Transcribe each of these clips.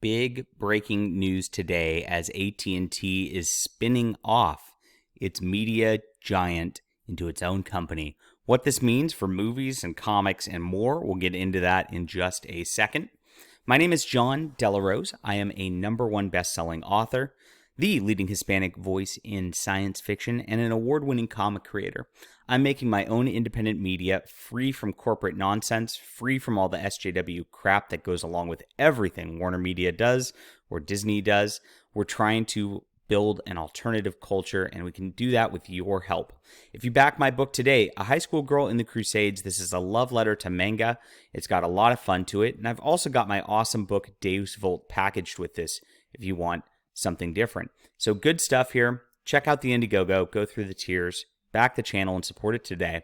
big breaking news today as AT&T is spinning off its media giant into its own company. What this means for movies and comics and more, we'll get into that in just a second. My name is John Delarose. I am a #1 best-selling author, the leading Hispanic voice in science fiction, and an award-winning comic creator. I'm making my own independent media, free from corporate nonsense, free from all the SJW crap that goes along with everything Warner Media does or Disney does. We're trying to build an alternative culture, and we can do that with your help. If you back my book today, A High School Girl in the Crusades, this is a love letter to manga. It's got a lot of fun to it, and I've also got my awesome book, Deus Vult, packaged with this if you want something different. So good stuff here. Check out the Indiegogo, go through the tiers, back the channel, and support it today.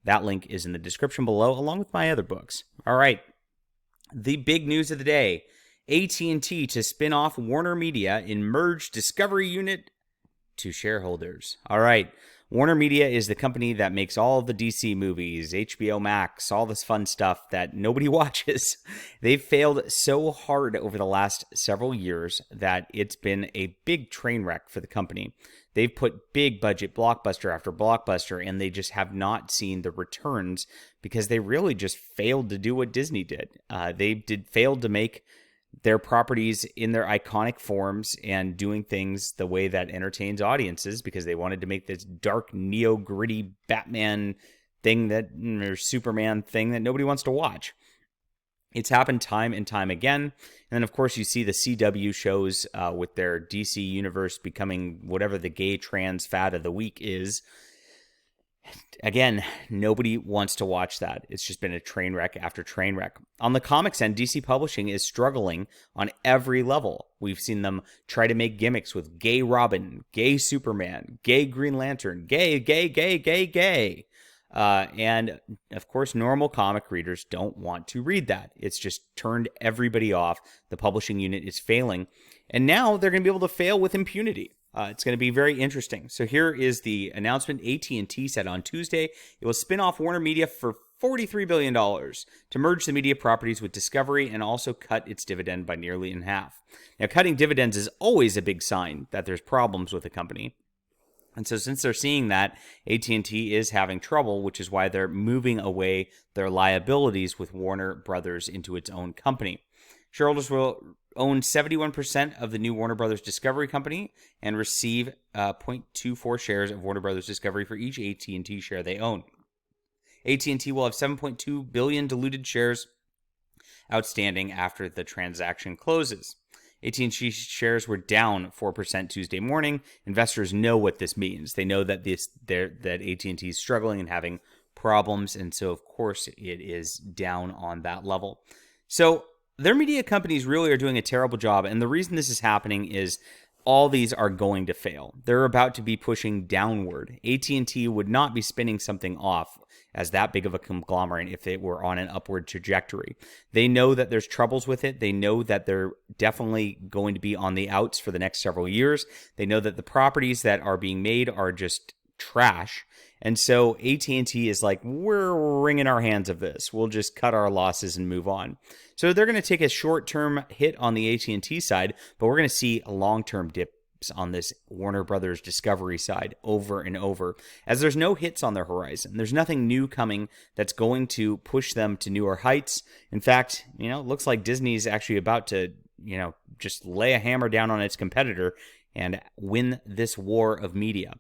That link is in the description below, along with my other books. All right, the big news of the day. AT&T to spin off Warner Media in merged Discovery unit to shareholders. All right, Warner Media is the company that makes all the DC movies, HBO Max, all this fun stuff that nobody watches. They've failed so hard over the last several years that it's been a big train wreck for the company. They've put big budget blockbuster after blockbuster, and they just have not seen the returns because they really just failed to do what Disney did. They failed to make their properties in their iconic forms and doing things the way that entertains audiences because they wanted to make this dark, neo-gritty Batman thing or Superman thing that nobody wants to watch. It's happened time and time again. And then, of course, you see the CW shows with their DC universe becoming whatever the gay trans fad of the week is. Again, nobody wants to watch that. It's just been a train wreck after train wreck. On the comics end, DC Publishing is struggling on every level. We've seen them try to make gimmicks with gay Robin, gay Superman, gay Green Lantern, gay. And, of course, normal comic readers don't want to read that. It's just turned everybody off. The publishing unit is failing. And now they're going to be able to fail with impunity. It's going to be very interesting. So here is the announcement. AT&T said on Tuesday it will spin off Warner Media for $43 billion to merge the media properties with Discovery and also cut its dividend by nearly in half. Now, cutting dividends is always a big sign that there's problems with a company. And so since they're seeing that, AT&T is having trouble, which is why they're moving away their liabilities with Warner Brothers into its own company. Shareholders will own 71% of the new Warner Brothers Discovery Company and receive 0.24 shares of Warner Brothers Discovery for each AT&T share they own. AT&T will have 7.2 billion diluted shares outstanding after the transaction closes. AT&T shares were down 4% Tuesday morning. Investors know what this means. They know that that AT&T is struggling and having problems, and so of course it is down on that level. So their media companies really are doing a terrible job, and the reason this is happening is all these are going to fail. They're about to be pushing downward. AT&T would not be spinning something off as that big of a conglomerate if they were on an upward trajectory. They know that there's troubles with it. They know that they're definitely going to be on the outs for the next several years. They know that the properties that are being made are just trash. And so AT&T is like, we're wringing our hands of this. We'll just cut our losses and move on. So they're going to take a short-term hit on the AT&T side, but we're going to see a long-term dips on this Warner Brothers Discovery side over and over, as there's no hits on their horizon. There's nothing new coming that's going to push them to newer heights. In fact, it looks like Disney's actually about to, just lay a hammer down on its competitor and win this war of media.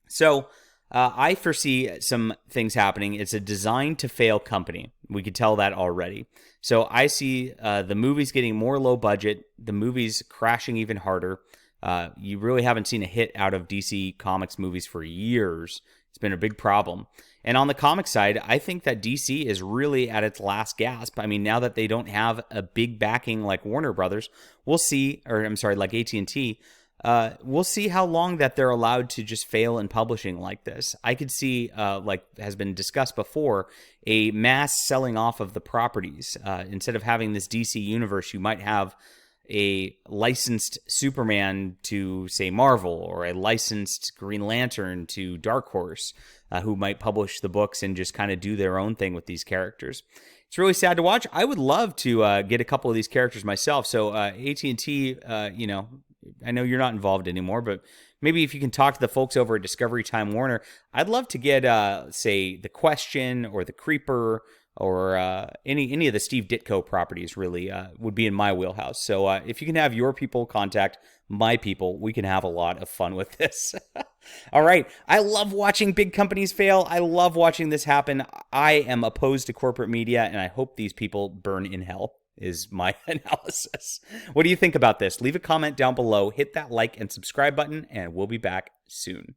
So I foresee some things happening. It's a designed-to-fail company. We could tell that already. So I see the movies getting more low budget, the movies crashing even harder. You really haven't seen a hit out of DC Comics movies for years. It's been a big problem. And on the comic side, I think that DC is really at its last gasp. I mean, now that they don't have a big backing like Warner Brothers, like AT&T, we'll see how long that they're allowed to just fail in publishing like this. I could see, like has been discussed before, a mass selling off of the properties. Instead of having this DC universe, you might have a licensed Superman to, say, Marvel, or a licensed Green Lantern to Dark Horse, who might publish the books and just kind of do their own thing with these characters. It's really sad to watch. I would love to get a couple of these characters myself. So AT&T, I know you're not involved anymore, but maybe if you can talk to the folks over at Discovery Time Warner, I'd love to get, say, the Question or the Creeper or any of the Steve Ditko properties. Really would be in my wheelhouse. So if you can have your people contact my people, we can have a lot of fun with this. All right. I love watching big companies fail. I love watching this happen. I am opposed to corporate media, and I hope these people burn in hell, is my analysis. What do you think about this? Leave a comment down below, hit that like and subscribe button, and we'll be back soon.